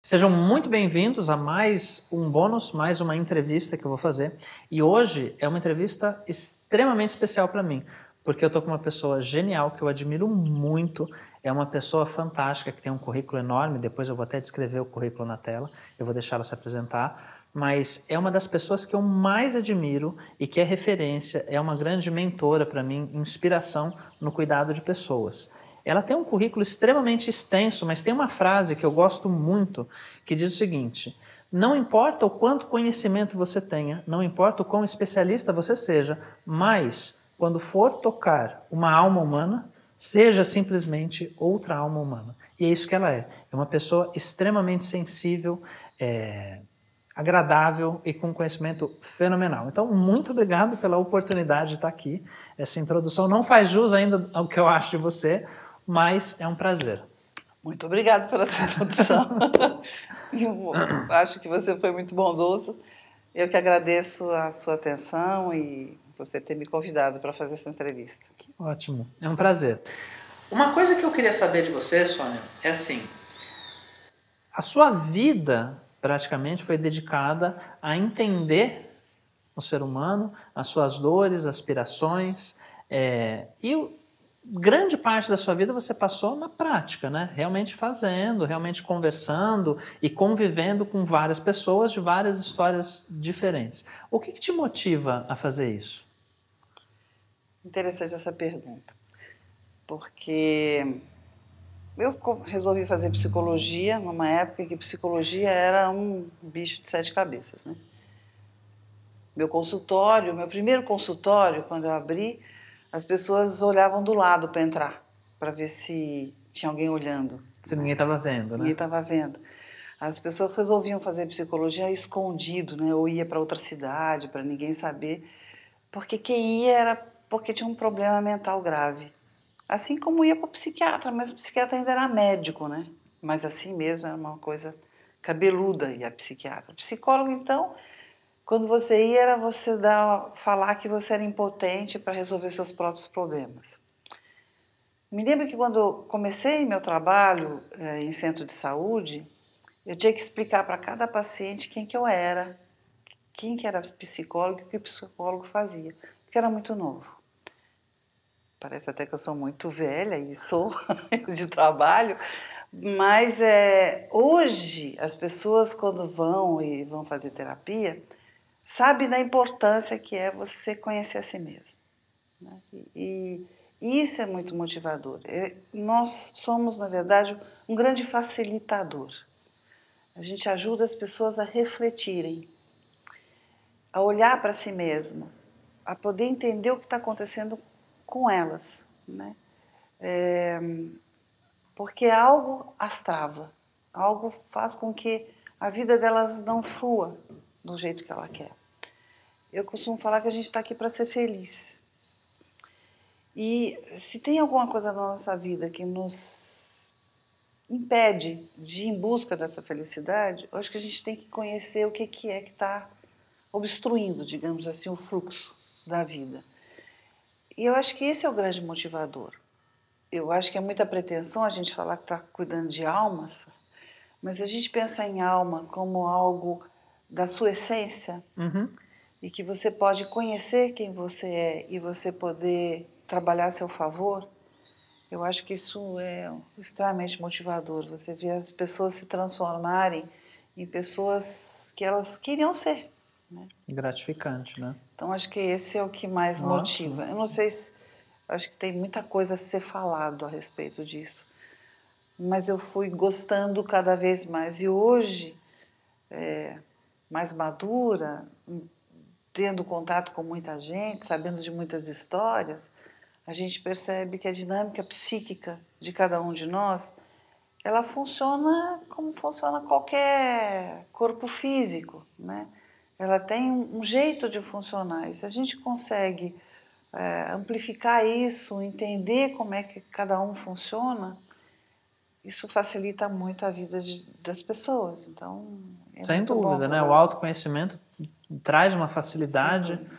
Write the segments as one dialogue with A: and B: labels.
A: Sejam muito bem-vindos a mais um bônus, mais uma entrevista que eu vou fazer. E hoje é uma entrevista extremamente especial para mim, porque eu estou com uma pessoa genial que eu admiro muito. É uma pessoa fantástica que tem um currículo enorme. Depois eu vou até descrever o currículo na tela. Eu vou deixar ela se apresentar. Mas é uma das pessoas que eu mais admiro e que é referência, é uma grande mentora para mim, inspiração no cuidado de pessoas. Ela tem um currículo extremamente extenso, mas tem uma frase que eu gosto muito, que diz o seguinte: não importa o quanto conhecimento você tenha, não importa o quão especialista você seja, mas quando for tocar uma alma humana, seja simplesmente outra alma humana. E é isso que ela é. É uma pessoa extremamente sensível, agradável e com conhecimento fenomenal. Então, muito obrigado pela oportunidade de estar aqui. Essa introdução não faz jus ainda ao que eu acho de você, mas é um prazer.
B: Muito obrigada pela sua introdução. Eu acho que você foi muito bondoso. Eu que agradeço a sua atenção e você ter me convidado para fazer essa entrevista.
A: Que ótimo, é um prazer. Uma coisa que eu queria saber de você, Sônia, é assim: a sua vida praticamente foi dedicada a entender o ser humano, as suas dores, aspirações, e grande parte da sua vida você passou na prática, né? Realmente fazendo, realmente conversando e convivendo com várias pessoas de várias histórias diferentes. O que te motiva a fazer isso?
B: Interessante essa pergunta, porque eu resolvi fazer psicologia numa época em que psicologia era um bicho de sete cabeças, né? Meu primeiro consultório, quando eu abri, as pessoas olhavam do lado para entrar, para ver se tinha alguém olhando.
A: Se ninguém estava vendo,
B: Ninguém
A: né?
B: estava vendo. As pessoas resolviam fazer psicologia escondido, né? Ou ia para outra cidade para ninguém saber, porque quem ia era porque tinha um problema mental grave. Assim como ia para o psiquiatra, mas o psiquiatra ainda era médico, né? Mas assim mesmo era uma coisa cabeluda e a psiquiatra. O psicólogo, então, quando você ia, era você falar que você era impotente para resolver seus próprios problemas. Me lembro que quando eu comecei meu trabalho em centro de saúde, eu tinha que explicar para cada paciente quem que eu era, quem que era psicólogo e o que o psicólogo fazia, porque era muito novo. Parece até que eu sou muito velha e sou de trabalho, mas hoje as pessoas quando vão fazer terapia, sabem da importância que é você conhecer a si mesmo. Né? E isso é muito motivador. Nós somos, na verdade, um grande facilitador. A gente ajuda as pessoas a refletirem, a olhar para si mesma, a poder entender o que está acontecendo com elas, né? Porque algo as trava, algo faz com que a vida delas não flua do jeito que ela quer. Eu costumo falar que a gente está aqui para ser feliz. E se tem alguma coisa na nossa vida que nos impede de ir em busca dessa felicidade, eu acho que a gente tem que conhecer o que é que está obstruindo, digamos assim, o fluxo da vida. E eu acho que esse é o grande motivador. Eu acho que é muita pretensão a gente falar que está cuidando de almas, mas a gente pensa em alma como algo da sua essência e que você pode conhecer quem você é e você poder trabalhar a seu favor. Eu acho que isso é extremamente motivador. Você vê as pessoas se transformarem em pessoas que elas queriam ser, né?
A: Gratificante, né?
B: Então acho que esse é o que mais
A: Ótimo.
B: motiva. Eu não sei se acho que tem muita coisa a ser falado a respeito disso, mas eu fui gostando cada vez mais e hoje, mais madura, tendo contato com muita gente, sabendo de muitas histórias, a gente percebe que a dinâmica psíquica de cada um de nós, ela funciona como funciona qualquer corpo físico, né? Ela tem um jeito de funcionar. E se a gente consegue amplificar isso, entender como é que cada um funciona, isso facilita muito a vida das pessoas. Então, é
A: Sem
B: muito bom
A: dúvida, né? O
B: trabalhar.
A: autoconhecimento traz uma
B: Sem
A: facilidade
B: dúvida.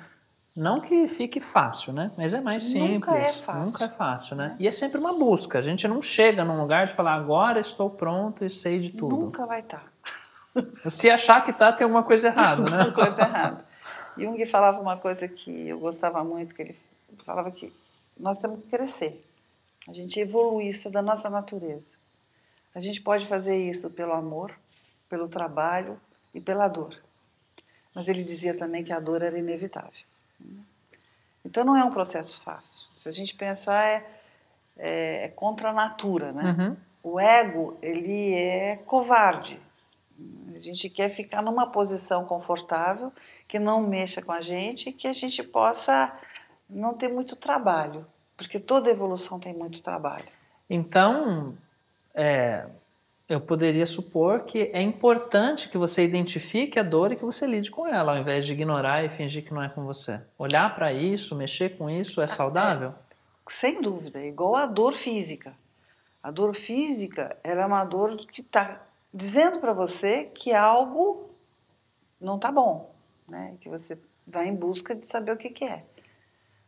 A: Não que fique fácil, né? Mas é mais simples.
B: Nunca é fácil.
A: Nunca é fácil, né? E é sempre uma busca. A gente não chega num lugar de falar, agora estou pronto e sei de tudo.
B: Nunca vai estar.
A: Se achar que tá, tem alguma coisa errada, né?
B: Alguma coisa errada. Jung falava uma coisa que eu gostava muito, que ele falava que nós temos que crescer. A gente evoluir, isso é da nossa natureza. A gente pode fazer isso pelo amor, pelo trabalho e pela dor. Mas ele dizia também que a dor era inevitável. Então não é um processo fácil. Se a gente pensar, é contra a natura, né?
A: Uhum.
B: O ego, ele é covarde. A gente quer ficar numa posição confortável, que não mexa com a gente, que a gente possa não ter muito trabalho, porque toda evolução tem muito trabalho.
A: Então, eu poderia supor que é importante que você identifique a dor e que você lide com ela, ao invés de ignorar e fingir que não é com você. Olhar para isso, mexer com isso é saudável?
B: Sem dúvida, é igual a dor física. A dor física, ela é uma dor que está dizendo para você que algo não está bom, né? Que você vai em busca de saber o que é.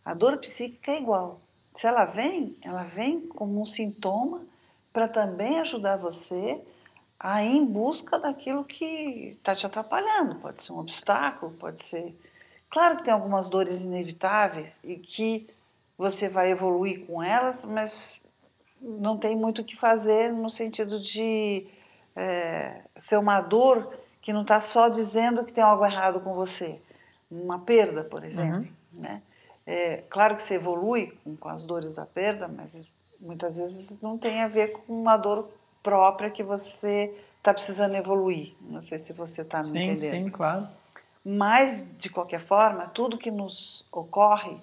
B: A dor psíquica é igual. Se ela vem como um sintoma para também ajudar você a ir em busca daquilo que está te atrapalhando. Pode ser um obstáculo, pode ser... Claro que tem algumas dores inevitáveis e que você vai evoluir com elas, mas não tem muito o que fazer no sentido de ser uma dor que não está só dizendo que tem algo errado com você. Uma perda, por exemplo, né? Claro que você evolui com as dores da perda, mas muitas vezes não tem a ver com uma dor própria que você está precisando evoluir. Não sei se você está me entendendo.
A: Sim, claro.
B: Mas, de qualquer forma, tudo que nos ocorre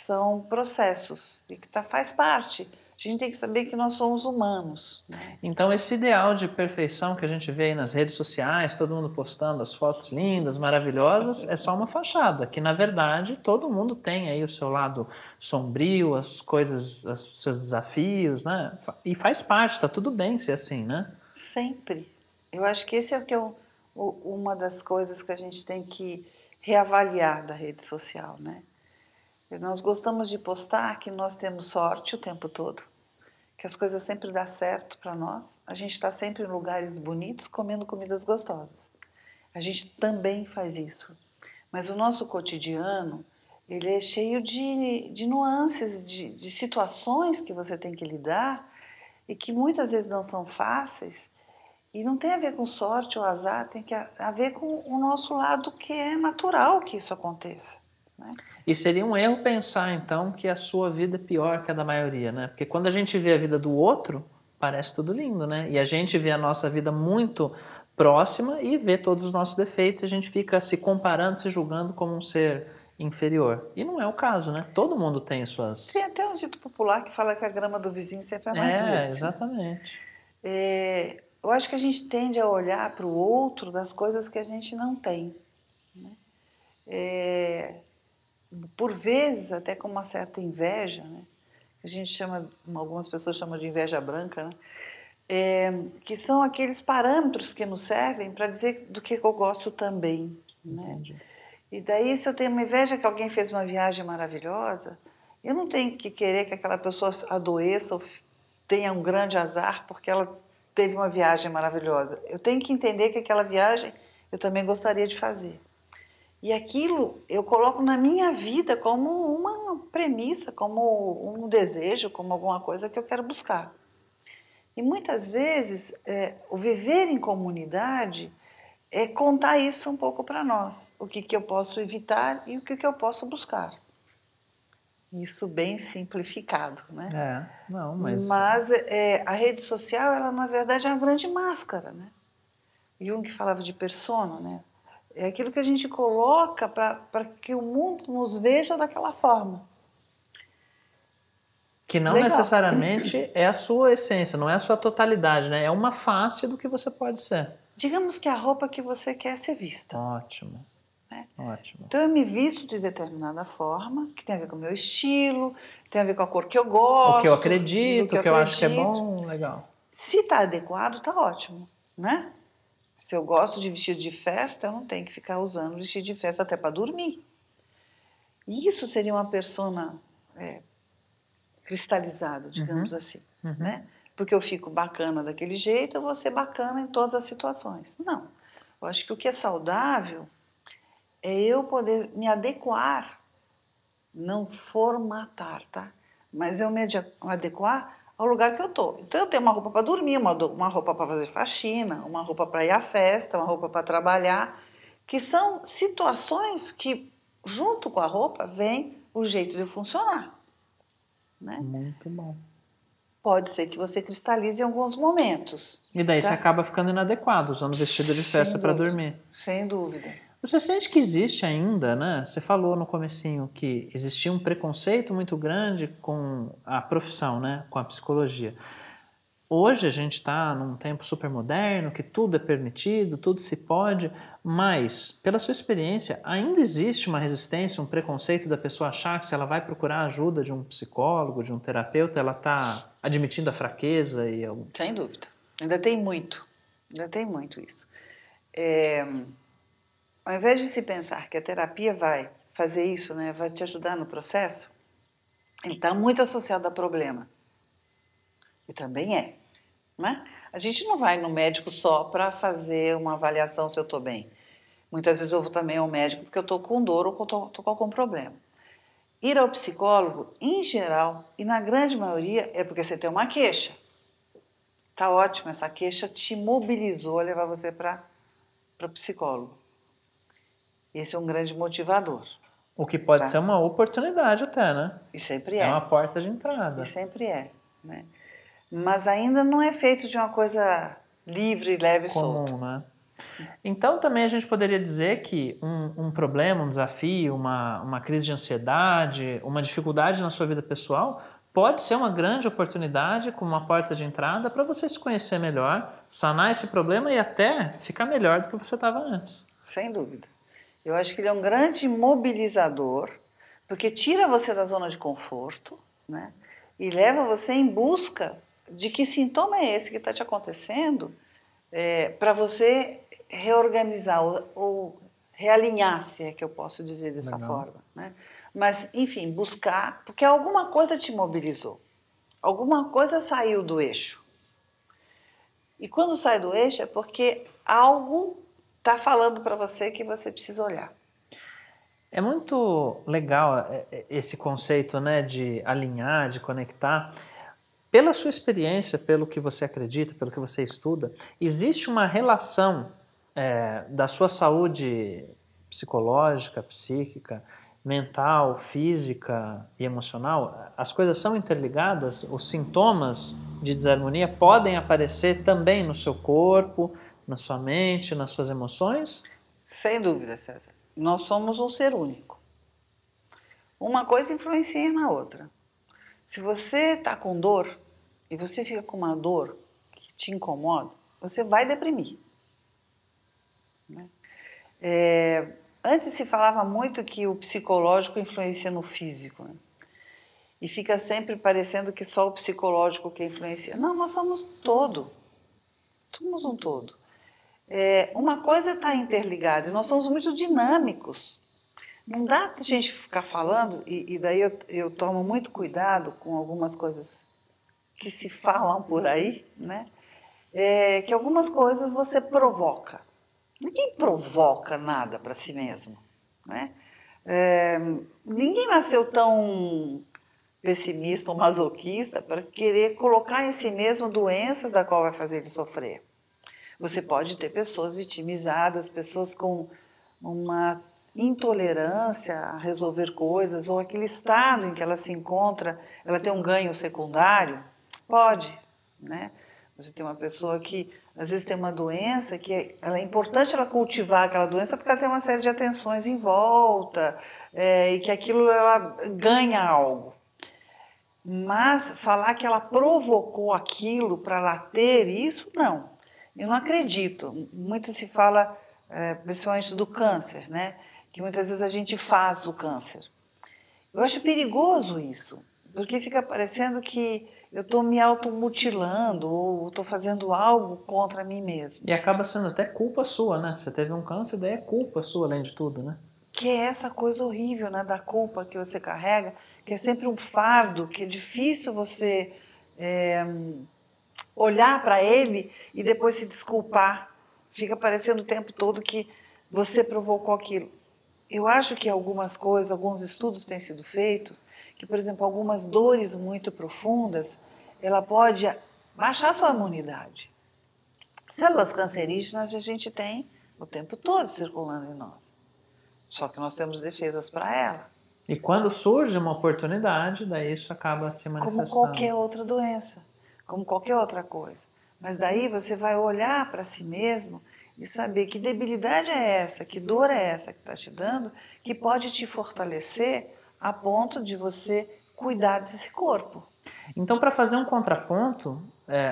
B: são processos e que faz parte. A gente tem que saber que nós somos humanos, né?
A: Então, esse ideal de perfeição que a gente vê aí nas redes sociais, todo mundo postando as fotos lindas, maravilhosas, é só uma fachada, que na verdade todo mundo tem aí o seu lado sombrio, as coisas, os seus desafios, né? E faz parte, tá tudo bem ser assim, né?
B: Sempre. Eu acho que esse é uma das coisas que a gente tem que reavaliar da rede social, né? Nós gostamos de postar que nós temos sorte o tempo todo, que as coisas sempre dão certo para nós. A gente está sempre em lugares bonitos, comendo comidas gostosas. A gente também faz isso. Mas o nosso cotidiano, ele é cheio de nuances, de situações que você tem que lidar e que muitas vezes não são fáceis. E não tem a ver com sorte ou azar, tem a ver com o nosso lado que é natural que isso aconteça, né?
A: E seria um erro pensar, então, que a sua vida é pior que a da maioria, né? Porque quando a gente vê a vida do outro, parece tudo lindo, né? E a gente vê a nossa vida muito próxima e vê todos os nossos defeitos, a gente fica se comparando, se julgando como um ser inferior. E não é o caso, né? Todo mundo tem suas...
B: Tem até um dito popular que fala que a grama do vizinho sempre é mais verde.
A: Exatamente.
B: Eu acho que a gente tende a olhar para o outro das coisas que a gente não tem, né? Por vezes até com uma certa inveja, né? A gente chama, algumas pessoas chamam de inveja branca, né? Que são aqueles parâmetros que nos servem para dizer do que eu gosto também, né?
A: Entendi.
B: E daí, se eu tenho uma inveja que alguém fez uma viagem maravilhosa, eu não tenho que querer que aquela pessoa adoeça ou tenha um grande azar porque ela teve uma viagem maravilhosa. Eu tenho que entender que aquela viagem eu também gostaria de fazer. E aquilo eu coloco na minha vida como uma premissa, como um desejo, como alguma coisa que eu quero buscar. E muitas vezes o viver em comunidade é contar isso um pouco para nós. O que eu posso evitar e o que eu posso buscar. Isso bem simplificado, né?
A: Não, mas...
B: Mas a rede social, ela na verdade é uma grande máscara, né? Jung falava de persona, né? É aquilo que a gente coloca para que o mundo nos veja daquela forma.
A: Que não necessariamente é a sua essência, não é a sua totalidade, né? É uma face do que você pode ser.
B: Digamos que é a roupa que você quer ser vista.
A: Ótimo.
B: Né?
A: Ótimo.
B: Então eu me visto de determinada forma, que tem a ver com o meu estilo, tem a ver com a cor que eu gosto.
A: O que eu acredito, o que eu acho que é bom, legal.
B: Se está adequado, está ótimo, né? Se eu gosto de vestido de festa, eu não tenho que ficar usando vestido de festa até para dormir. E isso seria uma persona cristalizada, digamos assim, né? Porque eu fico bacana daquele jeito, eu vou ser bacana em todas as situações. Não. Eu acho que o que é saudável é eu poder me adequar, não formatar, tá? Mas eu me adequar ao lugar que eu tô. Então eu tenho uma roupa para dormir, uma roupa para fazer faxina, uma roupa para ir à festa, uma roupa para trabalhar, que são situações que, junto com a roupa, vem o jeito de funcionar, né?
A: Muito bom.
B: Pode ser que você cristalize em alguns momentos.
A: E daí
B: tá?
A: você acaba ficando inadequado, usando vestido de festa para dormir.
B: Sem dúvida.
A: Você sente que existe ainda, né? Você falou no comecinho que existia um preconceito muito grande com a profissão, né? Com a psicologia. Hoje a gente está num tempo super moderno, que tudo é permitido, tudo se pode, mas, pela sua experiência, ainda existe uma resistência, um preconceito da pessoa achar que se ela vai procurar a ajuda de um psicólogo, de um terapeuta, ela está admitindo a fraqueza e...
B: Sem dúvida. Ainda tem muito isso. Ao invés de se pensar que a terapia vai fazer isso, né, vai te ajudar no processo, ele está muito associado a problema. E também é, né? A gente não vai no médico só para fazer uma avaliação se eu estou bem. Muitas vezes eu vou também ao médico porque eu estou com dor ou estou com algum problema. Ir ao psicólogo, em geral, e na grande maioria, é porque você tem uma queixa. Tá ótimo, essa queixa te mobilizou a levar você para o psicólogo. Esse é um grande motivador.
A: O que pode ser uma oportunidade até, né?
B: E sempre é.
A: É uma porta de entrada.
B: E sempre é, né? Mas ainda não é feito de uma coisa livre, leve e solta.
A: Comum, né? Então também a gente poderia dizer que um problema, um desafio, uma crise de ansiedade, uma dificuldade na sua vida pessoal pode ser uma grande oportunidade como uma porta de entrada para você se conhecer melhor, sanar esse problema e até ficar melhor do que você estava antes.
B: Sem dúvida. Eu acho que ele é um grande mobilizador, porque tira você da zona de conforto, né? E leva você em busca de que sintoma é esse que está te acontecendo, para você reorganizar ou realinhar, se é que eu posso dizer dessa forma, né? Mas, enfim, buscar, porque alguma coisa te mobilizou, alguma coisa saiu do eixo. E quando sai do eixo é porque algo está falando para você que você precisa olhar.
A: É muito legal esse conceito, né, de alinhar, de conectar. Pela sua experiência, pelo que você acredita, pelo que você estuda, existe uma relação da sua saúde psicológica, psíquica, mental, física e emocional? As coisas são interligadas? Os sintomas de desarmonia podem aparecer também no seu corpo, na sua mente, nas suas emoções?
B: Sem dúvida, César. Nós somos um ser único. Uma coisa influencia na outra. Se você está com dor e você fica com uma dor que te incomoda, você vai deprimir. Né? Antes se falava muito que o psicológico influencia no físico, né? E fica sempre parecendo que só o psicológico que influencia. Não, nós somos todo. Somos um todo. Uma coisa está interligada, e nós somos muito dinâmicos. Não dá para a gente ficar falando, e daí eu tomo muito cuidado com algumas coisas que se falam por aí, né? Que algumas coisas você provoca. Ninguém provoca nada para si mesmo, né? Ninguém nasceu tão pessimista ou masoquista para querer colocar em si mesmo doenças da qual vai fazer ele sofrer. Você pode ter pessoas vitimizadas, pessoas com uma intolerância a resolver coisas, ou aquele estado em que ela se encontra, ela tem um ganho secundário? Pode, né? Você tem uma pessoa que às vezes tem uma doença que é importante ela cultivar aquela doença porque ela tem uma série de atenções em volta, e que aquilo ela ganha algo. Mas falar que ela provocou aquilo para ela ter isso, não. Eu não acredito. Muito se fala, principalmente do câncer, né? Que muitas vezes a gente faz o câncer. Eu acho perigoso isso, porque fica parecendo que eu estou me automutilando ou estou fazendo algo contra mim mesmo.
A: E acaba sendo até culpa sua, né? Você teve um câncer, daí é culpa sua, além de tudo, né?
B: que é essa coisa horrível, né, da culpa que você carrega, que é sempre um fardo, que é difícil você olhar para ele e depois se desculpar. Fica parecendo o tempo todo que você provocou aquilo. Eu acho que algumas coisas, alguns estudos têm sido feitos, que, por exemplo, algumas dores muito profundas, ela pode baixar sua imunidade. Células cancerígenas a gente tem o tempo todo circulando em nós. Só que nós temos defesas para ela.
A: E quando surge uma oportunidade, daí isso acaba se manifestando.
B: Como qualquer outra doença, como qualquer outra coisa. Mas daí você vai olhar para si mesmo e saber que debilidade é essa, que dor é essa que está te dando, que pode te fortalecer a ponto de você cuidar desse corpo.
A: Então, para fazer um contraponto,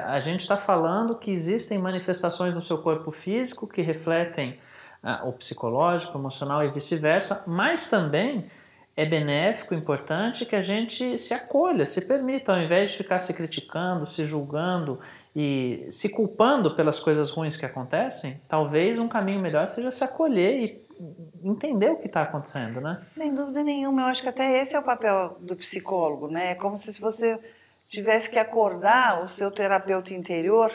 A: a gente está falando que existem manifestações no seu corpo físico que refletem o psicológico, o emocional e vice-versa, mas também é benéfico, importante que a gente se acolha, se permita, ao invés de ficar se criticando, se julgando e se culpando pelas coisas ruins que acontecem, talvez um caminho melhor seja se acolher e entender o que está acontecendo, né?
B: Sem dúvida nenhuma, eu acho que até esse é o papel do psicólogo, né? É como se você tivesse que acordar o seu terapeuta interior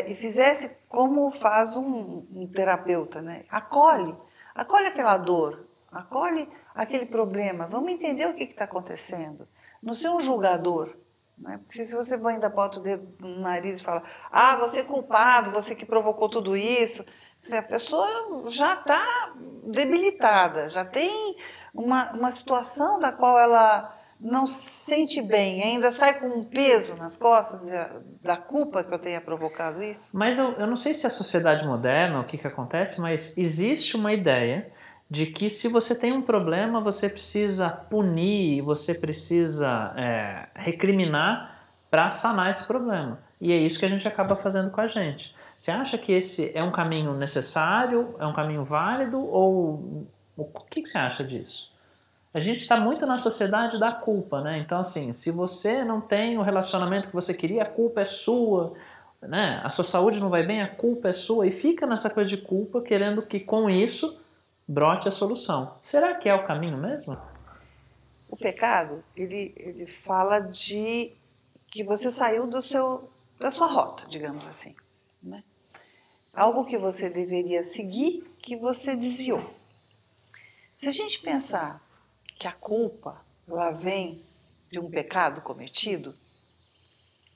B: e fizesse como faz um terapeuta, né? Acolhe aquela dor, acolhe aquele problema, vamos entender o que está acontecendo. Não ser um julgador, né? Porque se você ainda bota o dedo no nariz e fala, você é culpado, você que provocou tudo isso, a pessoa já está debilitada, já tem uma situação da qual ela não se sente bem, ainda sai com um peso nas costas da culpa que eu tenha provocado isso.
A: Mas eu não sei se é a sociedade moderna, o que acontece, mas existe uma ideia de que se você tem um problema, você precisa punir, você precisa recriminar para sanar esse problema. E é isso que a gente acaba fazendo com a gente. Você acha que esse é um caminho necessário, é um caminho válido, ou o que você acha disso? A gente está muito na sociedade da culpa, né? Então, assim, se você não tem o relacionamento que você queria, a culpa é sua, né? A sua saúde não vai bem, a culpa é sua. E fica nessa coisa de culpa, querendo que com isso brote a solução. Será que é o caminho mesmo?
B: O pecado, ele fala de que você saiu da sua rota, digamos assim, né? Algo que você deveria seguir, que você desviou. Se a gente pensar que a culpa ela vem de um pecado cometido,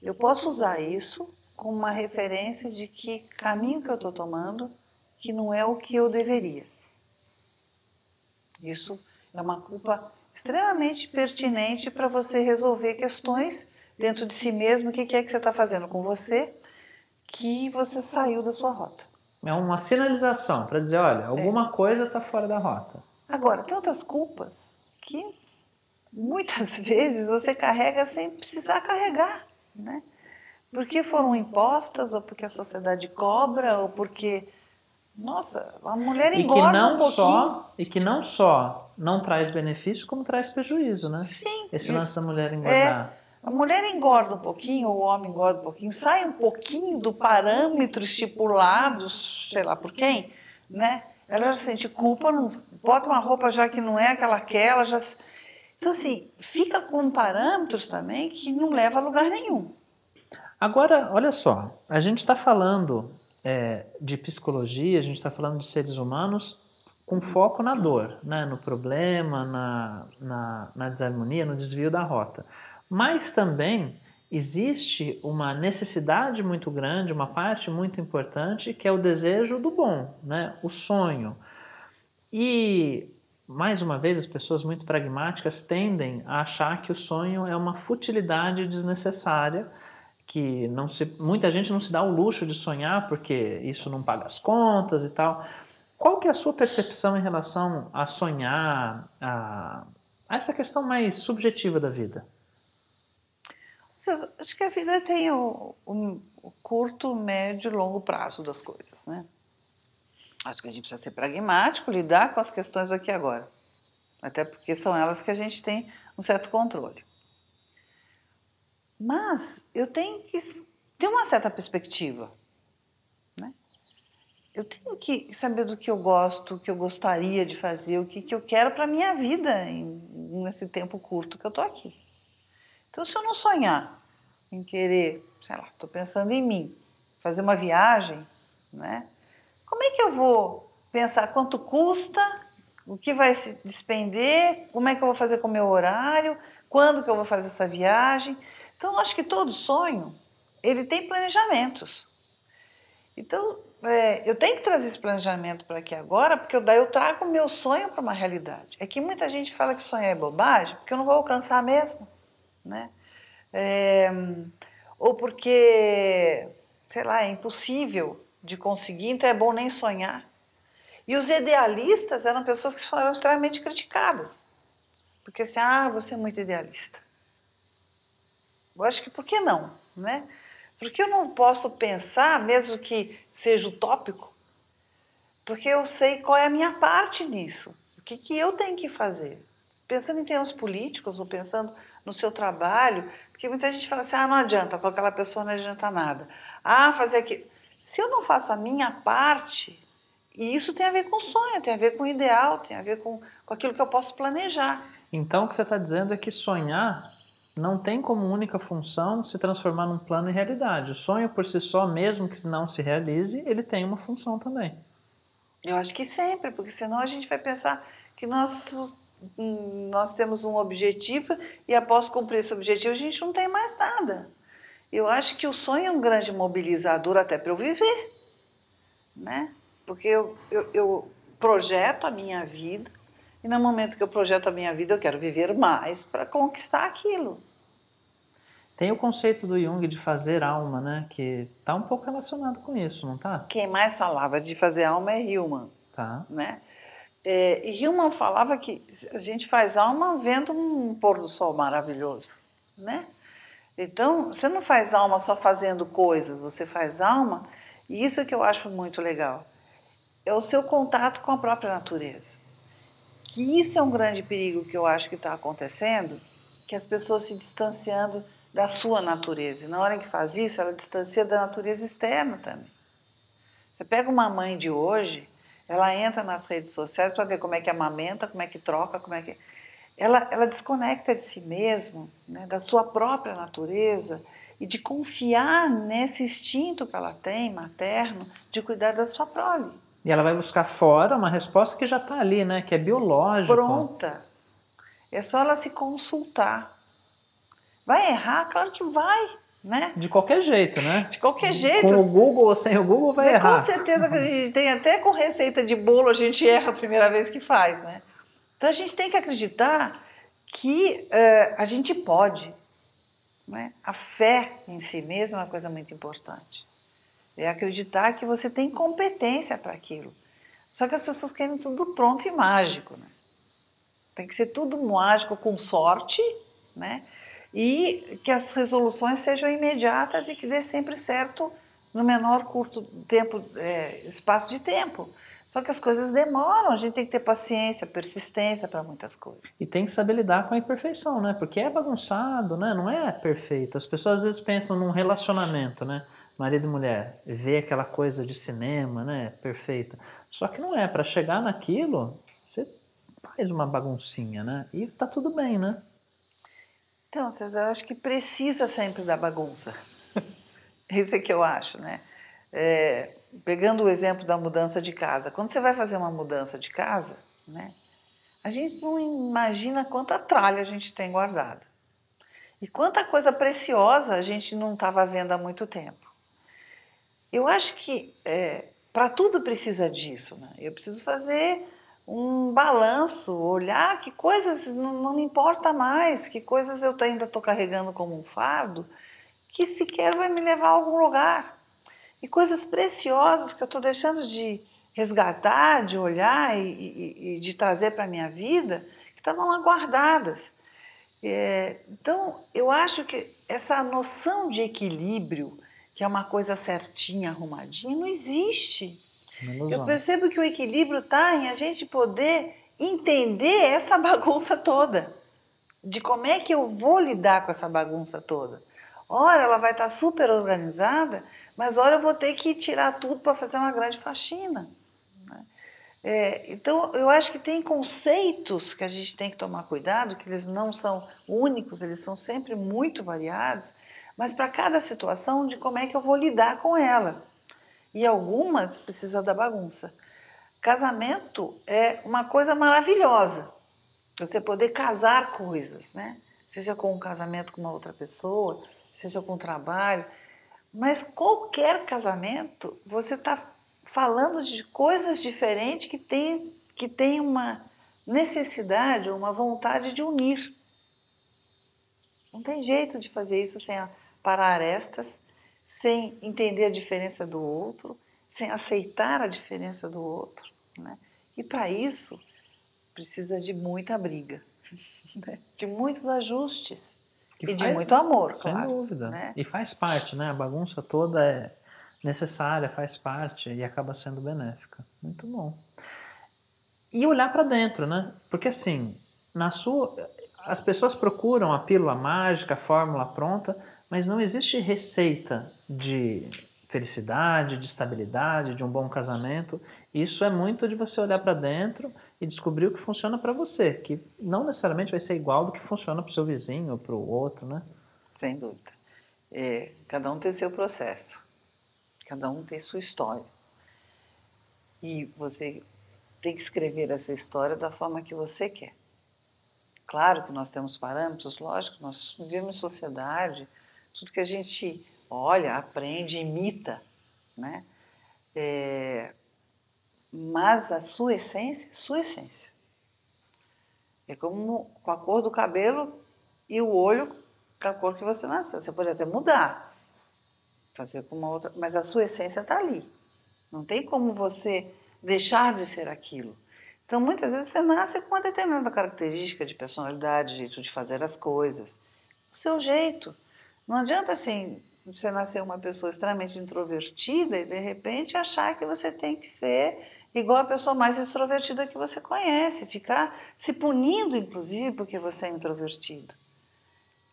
B: eu posso usar isso como uma referência de que caminho que eu estou tomando que não é o que eu deveria. Isso é uma culpa extremamente pertinente para você resolver questões dentro de si mesmo, o que é que você está fazendo com você, que você saiu da sua rota.
A: É uma sinalização para dizer, olha, alguma coisa está fora da rota.
B: Agora, tem outras culpas que muitas vezes você carrega sem precisar carregar, né? Porque foram impostas, ou porque a sociedade cobra, ou porque, nossa, a mulher engorda um pouquinho.
A: E que não só não traz benefício, como traz prejuízo, né?
B: Sim.
A: Esse lance da mulher engordar.
B: A mulher engorda um pouquinho, ou o homem engorda um pouquinho, sai um pouquinho do parâmetro estipulado, sei lá por quem, né? Ela já sente culpa, não, bota uma roupa já que não é aquela já... Então, assim, fica com parâmetros também que não leva a lugar nenhum.
A: Agora, olha só, a gente está falando de psicologia, a gente está falando de seres humanos com foco na dor, né? No problema, na desarmonia, no desvio da rota. Mas também existe uma necessidade muito grande, uma parte muito importante, que é o desejo do bom, né? O sonho. E, mais uma vez, as pessoas muito pragmáticas tendem a achar que o sonho é uma futilidade desnecessária, que muita gente não se dá o luxo de sonhar porque isso não paga as contas e tal. Qual que é a sua percepção em relação a sonhar, a essa questão mais subjetiva da vida?
B: Acho que a vida tem o curto, médio e longo prazo das coisas, né? Acho que a gente precisa ser pragmático, lidar com as questões aqui e agora. Até porque são elas que a gente tem um certo controle. Mas eu tenho que ter uma certa perspectiva, né? eu tenho que saber do que eu gosto, o que eu gostaria de fazer, o que eu quero para a minha vida nesse tempo curto que eu estou aqui. Então, se eu não sonhar em querer, sei lá, estou pensando em mim, fazer uma viagem, né? Como é que eu vou pensar quanto custa, o que vai se despender, como é que eu vou fazer com o meu horário, quando que eu vou fazer essa viagem? Então, eu acho que todo sonho, ele tem planejamentos. Então, eu tenho que trazer esse planejamento para aqui agora, porque daí eu trago o meu sonho para uma realidade. É que muita gente fala que sonhar é bobagem, porque eu não vou alcançar mesmo, né? Ou porque, sei lá, é impossível de conseguir, então é bom nem sonhar. E os idealistas eram pessoas que foram extremamente criticadas. Porque assim, você é muito idealista. Eu acho que por que não, né? Porque eu não posso pensar, mesmo que seja utópico, porque eu sei qual é a minha parte nisso. O que eu tenho que fazer? Pensando em termos políticos ou pensando no seu trabalho, porque muita gente fala assim, não adianta, com aquela pessoa não adianta nada. Fazer aquilo. Se eu não faço a minha parte, e isso tem a ver com sonho, tem a ver com ideal, tem a ver com aquilo que eu posso planejar.
A: Então, o que você está dizendo é que sonhar não tem como única função se transformar num plano em realidade. O sonho por si só, mesmo que não se realize, ele tem uma função também.
B: Eu acho que sempre, porque senão a gente vai pensar que nós temos um objetivo e após cumprir esse objetivo a gente não tem mais nada. Eu acho que o sonho é um grande mobilizador até para eu viver, né? Porque eu projeto a minha vida e no momento que eu projeto a minha vida eu quero viver mais para conquistar aquilo.
A: Tem o conceito do Jung de fazer alma, né? Que está um pouco relacionado com isso, não tá?
B: Quem mais falava de fazer alma é Hillman,
A: Tá.
B: né? E Hillman falava que a gente faz alma vendo um pôr do sol maravilhoso, né? Então, você não faz alma só fazendo coisas, você faz alma, e isso é que eu acho muito legal, é o seu contato com a própria natureza. Que isso é um grande perigo que eu acho que está acontecendo, que as pessoas se distanciando da sua natureza. E na hora que faz isso, ela distancia da natureza externa também. Você pega uma mãe de hoje, ela entra nas redes sociais para ver como é que amamenta, como é que troca, como é que... Ela desconecta de si mesma, né, da sua própria natureza e de confiar nesse instinto que ela tem, materno, de cuidar da sua prole.
A: E ela vai buscar fora uma resposta que já está ali, né? Que é biológica.
B: Pronta. É só ela se consultar. Vai errar? Claro que vai, né?
A: De qualquer jeito, né?
B: De qualquer jeito.
A: Com o Google ou sem o Google vai errar.
B: Com certeza que a gente tem, até com receita de bolo a gente erra a primeira vez que faz, né? Então a gente tem que acreditar que a gente pode, né? A fé em si mesma é uma coisa muito importante. É acreditar que você tem competência para aquilo. Só que as pessoas querem tudo pronto e mágico, né? Tem que ser tudo mágico com sorte, né? E que as resoluções sejam imediatas e que dê sempre certo no menor curto tempo, espaço de tempo. Só que as coisas demoram, a gente tem que ter paciência, persistência para muitas coisas.
A: E tem que saber lidar com a imperfeição, né? Porque é bagunçado, né? Não é perfeito. As pessoas às vezes pensam num relacionamento, né? Marido e mulher, vê aquela coisa de cinema, né? Perfeita. Só que não é. Para chegar naquilo, você faz uma baguncinha, né? E tá tudo bem, né?
B: Então, César, eu acho que precisa sempre da bagunça. Isso é que eu acho, né? Pegando o exemplo da mudança de casa. Quando você vai fazer uma mudança de casa, né? A gente não imagina quanta tralha a gente tem guardada. E quanta coisa preciosa a gente não estava vendo há muito tempo. Eu acho que para tudo precisa disso, né? Eu preciso fazer um balanço, olhar que coisas não me importa mais, que coisas eu ainda estou carregando como um fardo, que sequer vai me levar a algum lugar. E coisas preciosas que eu estou deixando de resgatar, de olhar e de trazer para a minha vida, que estavam lá guardadas. Então, eu acho que essa noção de equilíbrio, que é uma coisa certinha, arrumadinha, não existe. Eu percebo que o equilíbrio está em a gente poder entender essa bagunça toda, de como é que eu vou lidar com essa bagunça toda. Ora, ela vai estar super organizada, mas olha, eu vou ter que tirar tudo para fazer uma grande faxina. Então, eu acho que tem conceitos que a gente tem que tomar cuidado, que eles não são únicos, eles são sempre muito variados, mas para cada situação, de como é que eu vou lidar com ela. E algumas precisam da bagunça. Casamento é uma coisa maravilhosa, você poder casar coisas, né? Seja com um casamento com uma outra pessoa, seja com um trabalho, mas qualquer casamento, você está falando de coisas diferentes que tem uma necessidade, uma vontade de unir. Não tem jeito de fazer isso sem parar arestas, sem entender a diferença do outro, sem aceitar a diferença do outro, né? E para isso precisa de muita briga, né? De muitos ajustes e de muito amor,
A: sem
B: claro.
A: dúvida.
B: Né?
A: E faz parte, né? A bagunça toda é necessária, faz parte e acaba sendo benéfica. Muito bom. E olhar para dentro, né? Porque assim, as pessoas procuram a pílula mágica, a fórmula pronta, mas não existe receita de felicidade, de estabilidade, de um bom casamento. Isso é muito de você olhar para dentro e descobrir o que funciona para você, que não necessariamente vai ser igual do que funciona para o seu vizinho ou para o outro, né?
B: Sem dúvida. Cada um tem seu processo, cada um tem sua história. E você tem que escrever essa história da forma que você quer. Claro que nós temos parâmetros, lógico, nós vivemos em sociedade, tudo que a gente olha, aprende, imita, né? Mas a sua essência é sua essência. É como com a cor do cabelo e o olho com a cor que você nasceu. Você pode até mudar, fazer com uma outra, mas a sua essência está ali. Não tem como você deixar de ser aquilo. Então, muitas vezes você nasce com uma determinada característica de personalidade, jeito de fazer as coisas, o seu jeito. Não adianta, assim, você nascer uma pessoa extremamente introvertida e, de repente, achar que você tem que ser igual a pessoa mais extrovertida que você conhece, ficar se punindo, inclusive, porque você é introvertido.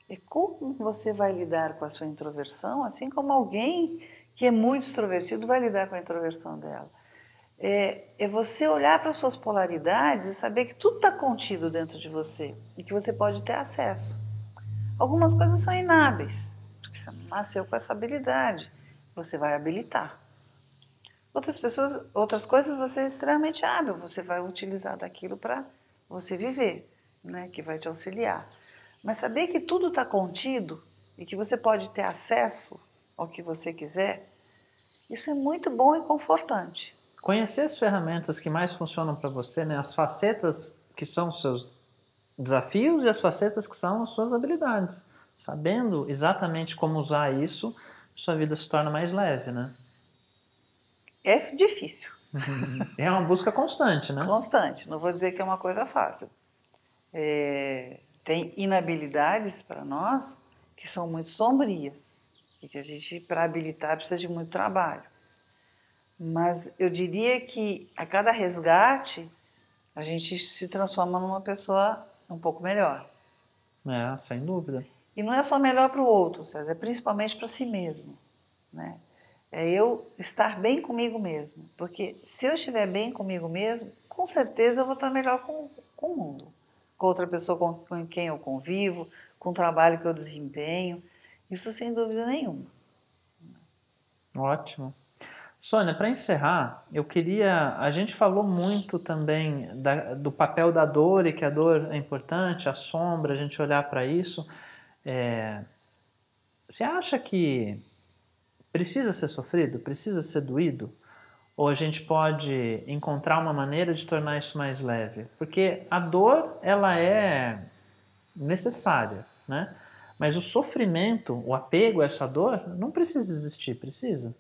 B: E como você vai lidar com a sua introversão, assim como alguém que é muito extrovertido vai lidar com a introversão dela? É você olhar para as suas polaridades e saber que tudo está contido dentro de você e que você pode ter acesso. Algumas coisas são inábeis, porque você não nasceu com essa habilidade, você vai habilitar. Outras coisas você é extremamente hábil, você vai utilizar daquilo para você viver, né, que vai te auxiliar. Mas saber que tudo está contido e que você pode ter acesso ao que você quiser, isso é muito bom e confortante.
A: Conhecer as ferramentas que mais funcionam para você, né? As facetas que são os seus desafios e as facetas que são as suas habilidades. Sabendo exatamente como usar isso, sua vida se torna mais leve, né?
B: É difícil.
A: É uma busca constante, né?
B: Constante, não vou dizer que é uma coisa fácil. Tem inabilidades para nós que são muito sombrias e que a gente, para habilitar, precisa de muito trabalho. Mas eu diria que a cada resgate a gente se transforma numa pessoa um pouco melhor.
A: Sem dúvida.
B: E não é só melhor para o outro, César, é principalmente para si mesmo, né? É eu estar bem comigo mesmo, porque se eu estiver bem comigo mesmo, com certeza eu vou estar melhor com o mundo, com outra pessoa com quem eu convivo, com o trabalho que eu desempenho, isso sem dúvida nenhuma.
A: Ótimo. Sônia, para encerrar, a gente falou muito também do papel da dor e que a dor é importante, a sombra, a gente olhar para isso. Você acha que precisa ser sofrido? Precisa ser doído? Ou a gente pode encontrar uma maneira de tornar isso mais leve? Porque a dor, ela é necessária, né? Mas o sofrimento, o apego a essa dor, não precisa existir, precisa?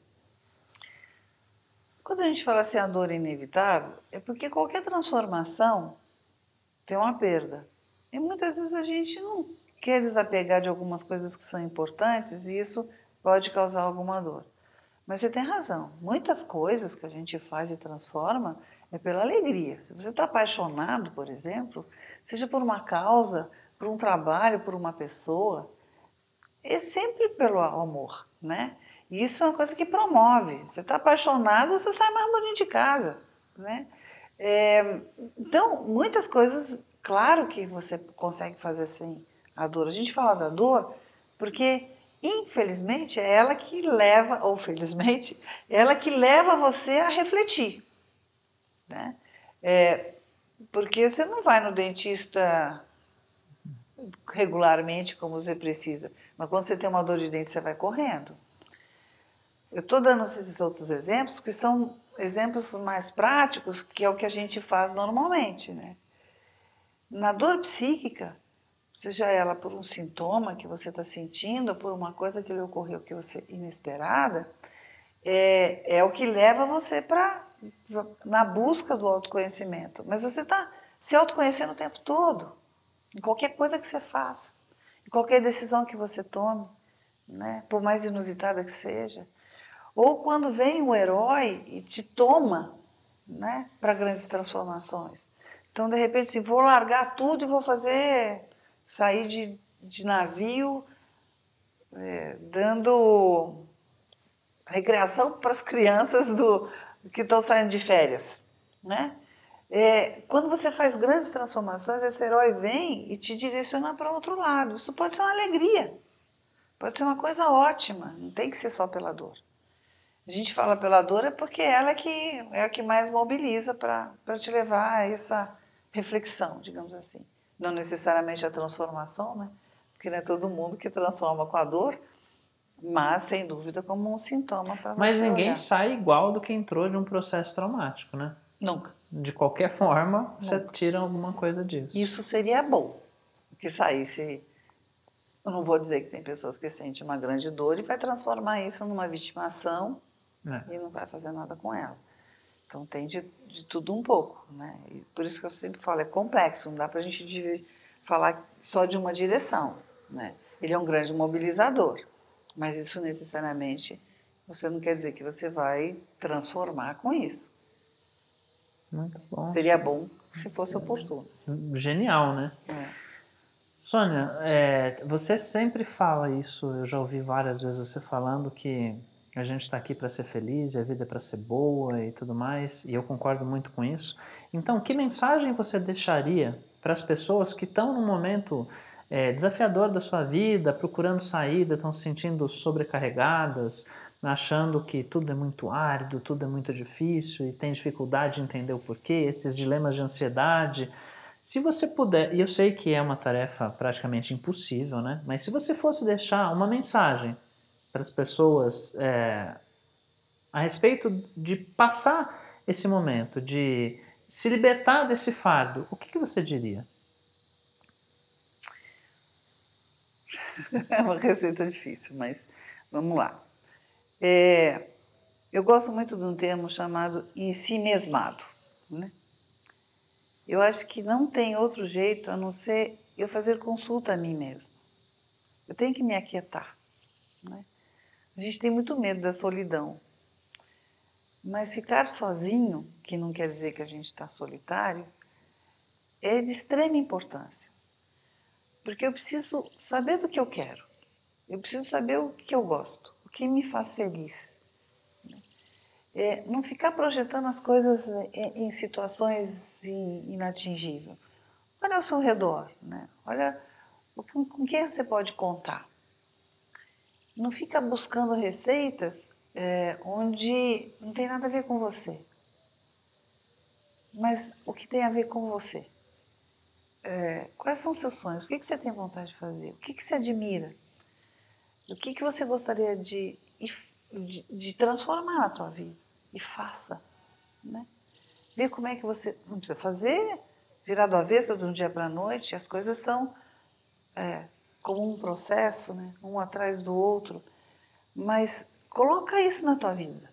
B: Quando a gente fala assim, a dor é inevitável, é porque qualquer transformação tem uma perda. E muitas vezes a gente não quer desapegar de algumas coisas que são importantes e isso pode causar alguma dor. Mas você tem razão, muitas coisas que a gente faz e transforma é pela alegria. Se você está apaixonado, por exemplo, seja por uma causa, por um trabalho, por uma pessoa, é sempre pelo amor, né? E isso é uma coisa que promove. Você está apaixonado, você sai mais bonito de casa, né? Então, muitas coisas, claro que você consegue fazer sem a dor. A gente fala da dor porque, infelizmente, é ela que leva, ou felizmente, é ela que leva você a refletir, né? Porque você não vai no dentista regularmente como você precisa, mas quando você tem uma dor de dente, você vai correndo. Eu estou dando esses outros exemplos, que são exemplos mais práticos, que é o que a gente faz normalmente, né? Na dor psíquica, seja ela por um sintoma que você está sentindo, ou por uma coisa que lhe ocorreu que você inesperada, é o que leva você na busca do autoconhecimento. Mas você está se autoconhecendo o tempo todo, em qualquer coisa que você faça, em qualquer decisão que você tome, né? Por mais inusitada que seja. Ou quando vem o herói e te toma, né, para grandes transformações. Então, de repente, assim, vou largar tudo e vou sair de navio, dando recreação para as crianças que estão saindo de férias, né? Quando você faz grandes transformações, esse herói vem e te direciona para outro lado. Isso pode ser uma alegria, pode ser uma coisa ótima, não tem que ser só pela dor. A gente fala pela dor é porque ela é a que mais mobiliza para te levar a essa reflexão, digamos assim. Não necessariamente a transformação, né? Porque não é todo mundo que transforma com a dor, mas sem dúvida como um sintoma para você
A: Mas ninguém
B: olhar.
A: sai igual do que entrou de um processo traumático, né?
B: Nunca.
A: De qualquer forma, você
B: Nunca.
A: tira alguma coisa disso.
B: Isso seria bom, que saísse. Eu não vou dizer que tem pessoas que sentem uma grande dor e vai transformar isso numa vitimação e não vai fazer nada com ela. Então tem de tudo um pouco, né? E por isso que eu sempre falo, é complexo, não dá para a gente falar só de uma direção, né? Ele é um grande mobilizador, mas isso necessariamente você não quer dizer que você vai transformar com isso.
A: Muito bom.
B: Seria bom se fosse oportuno.
A: Genial, né? Sônia, você sempre fala isso, eu já ouvi várias vezes você falando que a gente está aqui para ser feliz e a vida é para ser boa e tudo mais, e eu concordo muito com isso. Então, que mensagem você deixaria para as pessoas que estão num momento desafiador da sua vida, procurando saída, estão se sentindo sobrecarregadas, achando que tudo é muito árido, tudo é muito difícil e tem dificuldade de entender o porquê, esses dilemas de ansiedade? Se você puder, e eu sei que é uma tarefa praticamente impossível, né? Mas se você fosse deixar uma mensagem para as pessoas a respeito de passar esse momento, de se libertar desse fardo, o que você diria?
B: É uma receita difícil, mas vamos lá. Eu gosto muito de um termo chamado ensimesmado, né? Eu acho que não tem outro jeito a não ser eu fazer consulta a mim mesma. Eu tenho que me aquietar, né? A gente tem muito medo da solidão, mas ficar sozinho, que não quer dizer que a gente está solitário, é de extrema importância. Porque eu preciso saber do que eu quero, eu preciso saber o que eu gosto, o que me faz feliz. Não ficar projetando as coisas em situações inatingíveis. Olha ao seu redor, né? Olha com quem você pode contar. Não fica buscando receitas onde não tem nada a ver com você. Mas o que tem a ver com você? Quais são os seus sonhos? O que você tem vontade de fazer? O que você admira? O que você gostaria de transformar na tua vida? E faça, né? Vê como é que você... Não precisa fazer virar do avesso de um dia para a noite. As coisas são como um processo, né? Um atrás do outro. Mas coloca isso na tua vida.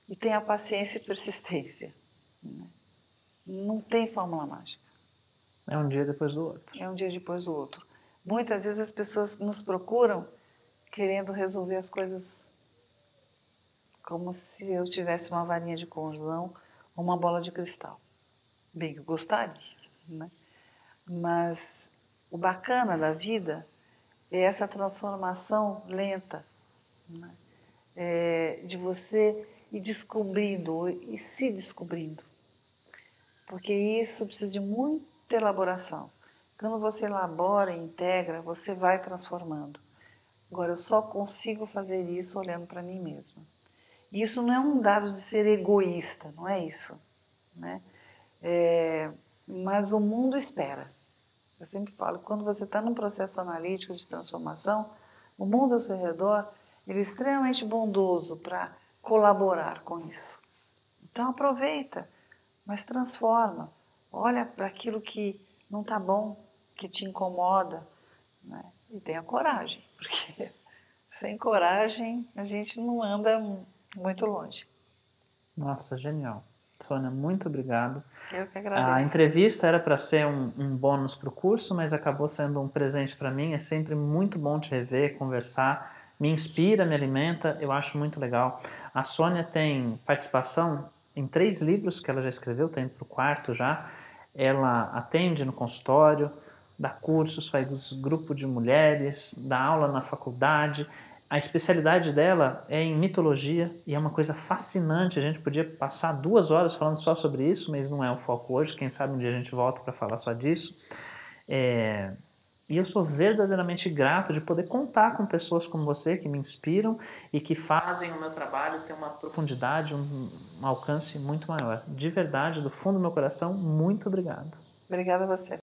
B: E tenha paciência e persistência, né? Não tem fórmula mágica.
A: É um dia depois do outro.
B: É um dia depois do outro. Muitas vezes as pessoas nos procuram querendo resolver as coisas como se eu tivesse uma varinha de condão ou uma bola de cristal. Bem, eu gostaria, né? Mas o bacana da vida é essa transformação lenta, né? De você ir descobrindo e se descobrindo. Porque isso precisa de muita elaboração. Quando você elabora e integra, você vai transformando. Agora, eu só consigo fazer isso olhando para mim mesma. E isso não é um dado de ser egoísta, não é isso, né? Mas o mundo espera. Eu sempre falo, quando você está num processo analítico de transformação, o mundo ao seu redor, ele é extremamente bondoso para colaborar com isso. Então aproveita, mas transforma. Olha para aquilo que não está bom, que te incomoda, né? E tenha coragem, porque sem coragem a gente não anda muito longe.
A: Nossa, genial. Sônia, muito obrigado.
B: Eu que
A: A
B: agradeço.
A: entrevista era para ser um bônus para o curso, mas acabou sendo um presente para mim. É sempre muito bom te rever, conversar. Me inspira, me alimenta, eu acho muito legal. A Sônia tem participação em 3 livros que ela já escreveu, está indo para o 4º já. Ela atende no consultório, dá cursos, faz grupo de mulheres, dá aula na faculdade. A especialidade dela é em mitologia e é uma coisa fascinante. A gente podia passar 2 horas falando só sobre isso, mas não é o foco hoje. Quem sabe um dia a gente volta para falar só disso. E eu sou verdadeiramente grato de poder contar com pessoas como você que me inspiram e que fazem o meu trabalho ter uma profundidade, um alcance muito maior. De verdade, do fundo do meu coração, muito obrigado.
B: Obrigada a você.